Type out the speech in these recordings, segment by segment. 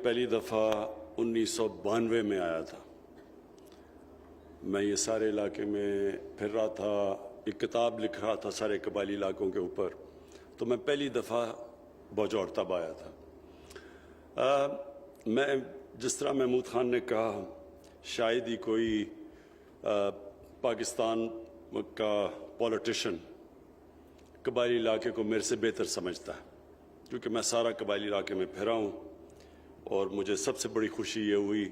پہلی دفعہ 1992 میں آیا تھا. میں یہ سارے علاقے میں پھر رہا تھا, ایک کتاب لکھ رہا تھا سارے قبائلی علاقوں کے اوپر, تو میں پہلی دفعہ بجوڑ تب آیا تھا. میں جس طرح محمود خان نے کہا, شاید ہی کوئی پاکستان کا پولیٹیشین قبائلی علاقے کو میرے سے بہتر سمجھتا ہے, کیونکہ میں سارا قبائلی علاقے میں پھرا ہوں. اور مجھے سب سے بڑی خوشی یہ ہوئی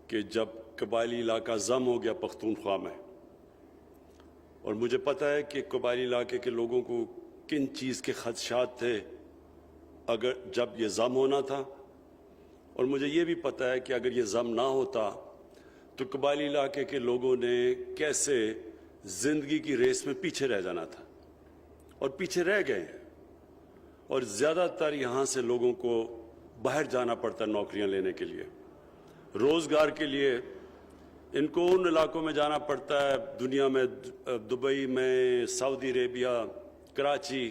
کہ جب قبائلی علاقہ ضم ہو گیا پختونخوا میں, اور مجھے پتہ ہے کہ قبائلی علاقے کے لوگوں کو کن چیز کے خدشات تھے اگر جب یہ ضم ہونا تھا, اور مجھے یہ بھی پتہ ہے کہ اگر یہ ضم نہ ہوتا تو قبائلی علاقے کے لوگوں نے کیسے زندگی کی ریس میں پیچھے رہ جانا تھا, اور پیچھے رہ گئے ہیں. اور زیادہ تر یہاں سے لوگوں کو باہر جانا پڑتا ہے نوکریاں لینے کے لیے, روزگار کے لیے. ان کو ان علاقوں میں جانا پڑتا ہے دنیا میں, دبئی میں, سعودی عربیہ, کراچی,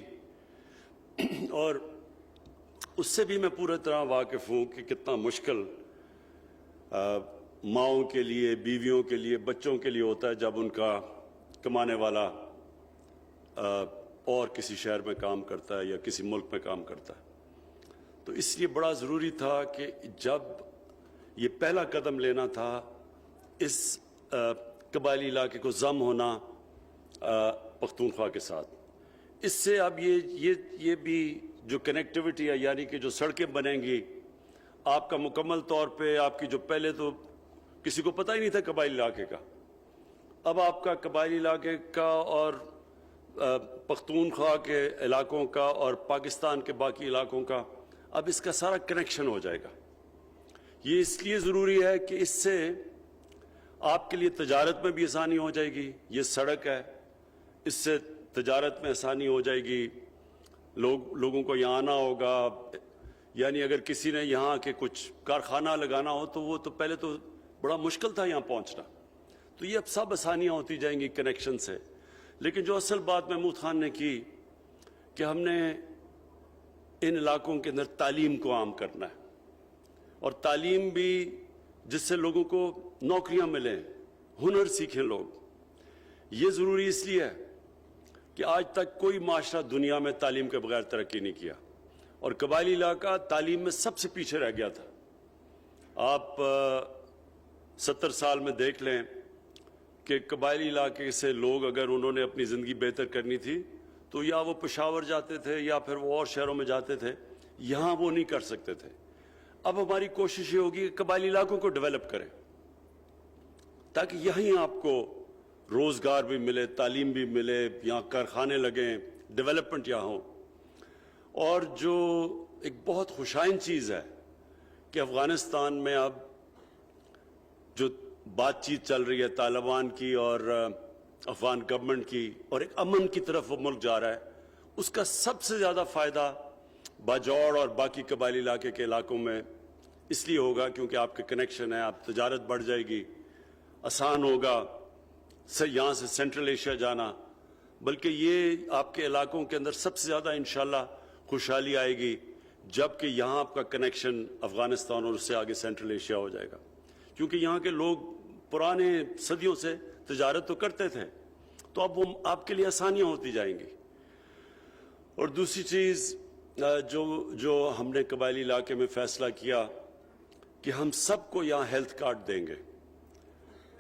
اور اس سے بھی میں پورے طرح واقف ہوں کہ کتنا مشکل ماؤں کے لیے, بیویوں کے لیے, بچوں کے لیے ہوتا ہے جب ان کا کمانے والا اور کسی شہر میں کام کرتا ہے یا کسی ملک میں کام کرتا ہے. تو اس لیے بڑا ضروری تھا کہ جب یہ پہلا قدم لینا تھا اس قبائلی علاقے کو ضم ہونا پختونخوا کے ساتھ, اس سے اب یہ بھی جو کنیکٹیوٹی ہے, یعنی کہ جو سڑکیں بنیں گی, آپ کا مکمل طور پہ آپ کی جو پہلے تو کسی کو پتہ ہی نہیں تھا قبائلی علاقے کا, اب آپ کا قبائلی علاقے کا اور پختونخوا کے علاقوں کا اور پاکستان کے باقی علاقوں کا اب اس کا سارا کنیکشن ہو جائے گا. یہ اس لیے ضروری ہے کہ اس سے آپ کے لیے تجارت میں بھی آسانی ہو جائے گی. یہ سڑک ہے, اس سے تجارت میں آسانی ہو جائے گی, لوگوں کو یہاں آنا ہوگا. یعنی اگر کسی نے یہاں کے کچھ کارخانہ لگانا ہو تو وہ تو پہلے تو بڑا مشکل تھا یہاں پہنچنا, تو یہ اب سب آسانیاں ہوتی جائیں گی کنیکشن سے. لیکن جو اصل بات محمود خان نے کی کہ ہم نے ان علاقوں کے اندر تعلیم کو عام کرنا ہے, اور تعلیم بھی جس سے لوگوں کو نوکریاں ملیں, ہنر سیکھیں لوگ. یہ ضروری اس لیے ہے کہ آج تک کوئی معاشرہ دنیا میں تعلیم کے بغیر ترقی نہیں کیا, اور قبائلی علاقہ تعلیم میں سب سے پیچھے رہ گیا تھا. آپ 70 سال میں دیکھ لیں کہ قبائلی علاقے سے لوگ اگر انہوں نے اپنی زندگی بہتر کرنی تھی تو یا وہ پشاور جاتے تھے یا پھر وہ اور شہروں میں جاتے تھے, یہاں وہ نہیں کر سکتے تھے. اب ہماری کوشش یہ ہوگی کہ قبائلی علاقوں کو ڈیولپ کریں تاکہ یہیں آپ کو روزگار بھی ملے, تعلیم بھی ملے, یہاں کارخانے لگیں, ڈیولپمنٹ یہاں ہو. اور جو ایک بہت خوشائن چیز ہے کہ افغانستان میں اب جو بات چیت چل رہی ہے طالبان کی اور افغان گورنمنٹ کی, اور ایک امن کی طرف وہ ملک جا رہا ہے, اس کا سب سے زیادہ فائدہ باجوڑ اور باقی قبائلی علاقے کے علاقوں میں اس لیے ہوگا کیونکہ آپ کے کنیکشن ہے, آپ تجارت بڑھ جائے گی, آسان ہوگا یہاں سے سینٹرل ایشیا جانا. بلکہ یہ آپ کے علاقوں کے اندر سب سے زیادہ انشاءاللہ خوشحالی آئے گی جب کہ یہاں آپ کا کنیکشن افغانستان اور اس سے آگے سینٹرل ایشیا ہو جائے گا, کیونکہ یہاں کے لوگ پرانے صدیوں سے تجارت تو کرتے تھے, تو اب وہ آپ کے لیے آسانیاں ہوتی جائیں گی. اور دوسری چیز جو ہم نے قبائلی علاقے میں فیصلہ کیا کہ ہم سب کو یہاں ہیلتھ کارڈ دیں گے.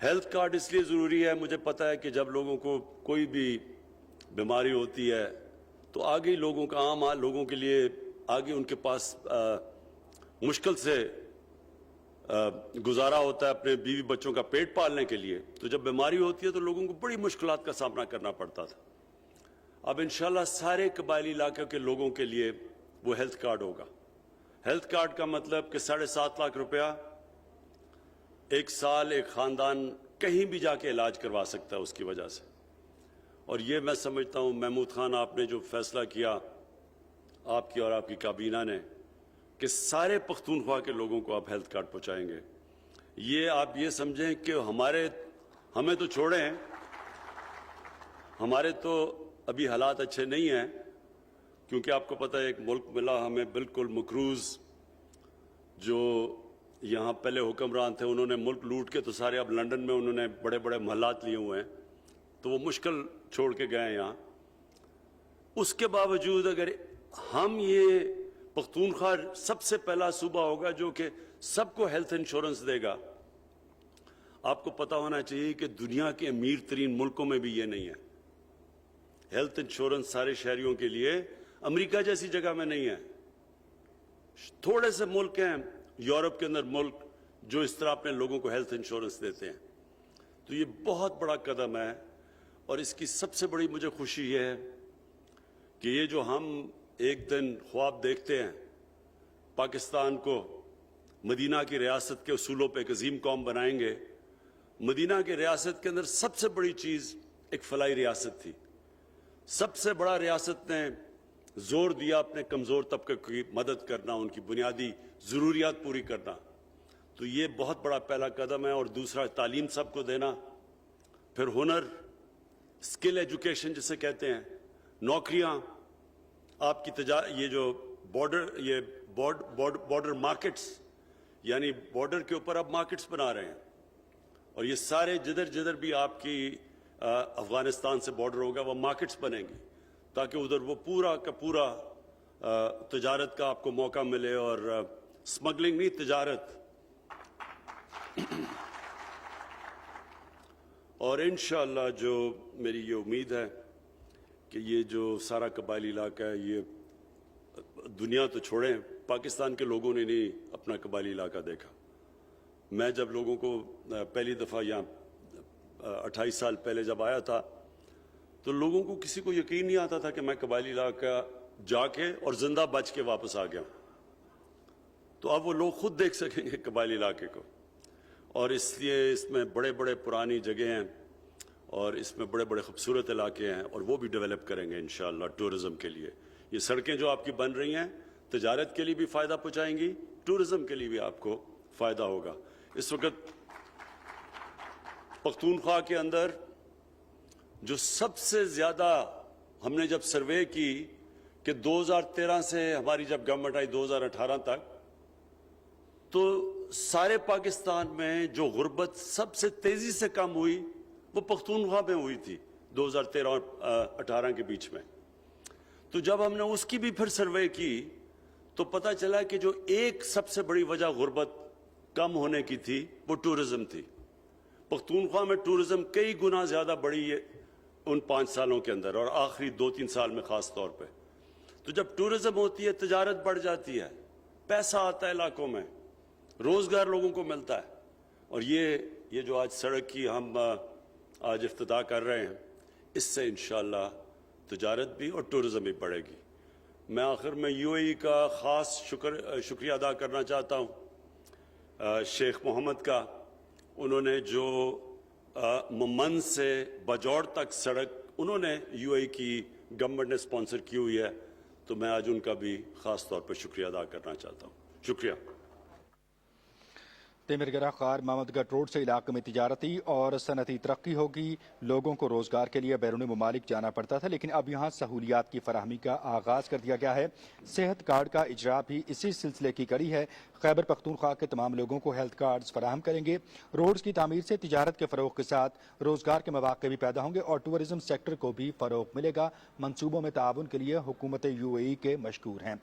ہیلتھ کارڈ اس لیے ضروری ہے, مجھے پتہ ہے کہ جب لوگوں کو کوئی بھی بیماری ہوتی ہے تو آگے لوگوں کا عام لوگوں کے لیے آگے ان کے پاس مشکل سے گزارا ہوتا ہے اپنے بیوی بچوں کا پیٹ پالنے کے لیے. تو جب بیماری ہوتی ہے تو لوگوں کو بڑی مشکلات کا سامنا کرنا پڑتا تھا. اب انشاءاللہ سارے قبائلی علاقے کے لوگوں کے لیے وہ ہیلتھ کارڈ ہوگا. ہیلتھ کارڈ کا مطلب کہ 7.5 لاکھ روپیہ ایک سال ایک خاندان کہیں بھی جا کے علاج کروا سکتا ہے اس کی وجہ سے. اور یہ میں سمجھتا ہوں محمود خان آپ نے جو فیصلہ کیا, آپ کی اور آپ کی کابینہ نے, کہ سارے پختونخوا کے لوگوں کو آپ ہیلتھ کارڈ پہنچائیں گے. یہ آپ یہ سمجھیں کہ ہمیں تو چھوڑیں, ہمارے تو ابھی حالات اچھے نہیں ہیں, کیونکہ آپ کو پتہ ہے ایک ملک ملا ہمیں بالکل مقروض, جو یہاں پہلے حکمران تھے انہوں نے ملک لوٹ کے تو سارے اب لنڈن میں انہوں نے بڑے بڑے محلات لیے ہوئے ہیں، تو وہ مشکل چھوڑ کے گئے ہیں یہاں۔ اس کے باوجود اگر ہم یہ پختونخوا سب سے پہلا صوبہ ہوگا جو کہ سب کو ہیلتھ انشورنس دے گا۔ آپ کو پتا ہونا چاہیے کہ دنیا کے امیر ترین ملکوں میں بھی یہ نہیں ہے، ہیلتھ انشورنس سارے شہریوں کے لیے امریکہ جیسی جگہ میں نہیں ہے۔ تھوڑے سے ملک ہیں یورپ کے اندر ملک جو اس طرح اپنے لوگوں کو ہیلتھ انشورنس دیتے ہیں، تو یہ بہت بڑا قدم ہے۔ اور اس کی سب سے بڑی مجھے خوشی یہ ہے کہ یہ جو ہم ایک دن خواب دیکھتے ہیں پاکستان کو مدینہ کی ریاست کے اصولوں پہ ایک عظیم قوم بنائیں گے، مدینہ کی ریاست کے اندر سب سے بڑی چیز ایک فلاحی ریاست تھی۔ سب سے بڑا ریاست نے زور دیا اپنے کمزور طبقے کی مدد کرنا، ان کی بنیادی ضروریات پوری کرنا، تو یہ بہت بڑا پہلا قدم ہے۔ اور دوسرا تعلیم سب کو دینا، پھر ہنر، اسکل ایجوکیشن جسے کہتے ہیں، نوکریاں، آپ کی یہ جو بارڈر مارکیٹس، یعنی بارڈر کے اوپر اب مارکیٹس بنا رہے ہیں، اور یہ سارے جدھر بھی آپ کی افغانستان سے بارڈر ہوگا وہ مارکیٹس بنیں گی، تاکہ ادھر وہ پورا کا پورا تجارت کا آپ کو موقع ملے، اور سمگلنگ نہیں، تجارت۔ اور انشاءاللہ جو میری یہ امید ہے کہ یہ جو سارا قبائلی علاقہ ہے، یہ دنیا تو چھوڑیں، پاکستان کے لوگوں نے نہیں اپنا قبائلی علاقہ دیکھا۔ میں جب لوگوں کو پہلی دفعہ یہاں 28 سال پہلے جب آیا تھا تو لوگوں کو کسی کو یقین نہیں آتا تھا کہ میں قبائلی علاقہ جا کے اور زندہ بچ کے واپس آ گیا۔ تو اب وہ لوگ خود دیکھ سکیں گے قبائلی علاقے کو، اور اس لیے اس میں بڑے بڑے پرانی جگہیں ہیں اور اس میں بڑے بڑے خوبصورت علاقے ہیں، اور وہ بھی ڈیولپ کریں گے انشاءاللہ ٹورزم کے لیے۔ یہ سڑکیں جو آپ کی بن رہی ہیں تجارت کے لیے بھی فائدہ پہنچائیں گی، ٹورزم کے لیے بھی آپ کو فائدہ ہوگا۔ اس وقت پختونخوا کے اندر جو سب سے زیادہ ہم نے جب سروے کی کہ 2013 سے ہماری جب گورنمنٹ آئی 2018 تک، تو سارے پاکستان میں جو غربت سب سے تیزی سے کم ہوئی وہ پختونخوا میں ہوئی تھی 2013 اور 18 کے بیچ میں۔ تو جب ہم نے اس کی بھی پھر سروے کی تو پتہ چلا کہ جو ایک سب سے بڑی وجہ غربت کم ہونے کی تھی وہ ٹورزم تھی۔ پختونخوا میں ٹورزم کئی گنا زیادہ بڑھی ہے ان 5 سالوں کے اندر، اور آخری 2-3 سال میں خاص طور پہ۔ تو جب ٹورزم ہوتی ہے تجارت بڑھ جاتی ہے، پیسہ آتا ہے علاقوں میں، روزگار لوگوں کو ملتا ہے، اور یہ جو آج سڑک کی ہم آج افتتاح کر رہے ہیں، اس سے انشاءاللہ تجارت بھی اور ٹورزم بھی بڑھے گی۔ میں آخر میں یو اے ای کا خاص شکریہ ادا کرنا چاہتا ہوں شیخ محمد کا۔ انہوں نے جو ممن سے بجوڑ تک سڑک انہوں نے یو اے ای کی گورنمنٹ نے اسپانسر کی ہوئی ہے، تو میں آج ان کا بھی خاص طور پر شکریہ ادا کرنا چاہتا ہوں۔ شکریہ۔ تیمرگرہ خار محمد گڑھ روڈ سے علاقے میں تجارتی اور صنعتی ترقی ہوگی۔ لوگوں کو روزگار کے لیے بیرون ممالک جانا پڑتا تھا، لیکن اب یہاں سہولیات کی فراہمی کا آغاز کر دیا گیا ہے۔ صحت کارڈ کا اجرا بھی اسی سلسلے کی کڑی ہے۔ خیبر پختونخوا کے تمام لوگوں کو ہیلتھ کارڈز فراہم کریں گے۔ روڈز کی تعمیر سے تجارت کے فروغ کے ساتھ روزگار کے مواقع بھی پیدا ہوں گے اور ٹورزم سیکٹر کو بھی فروغ ملے گا۔ منصوبوں میں تعاون کے لیے حکومت یو اے ای کے مشکور ہیں۔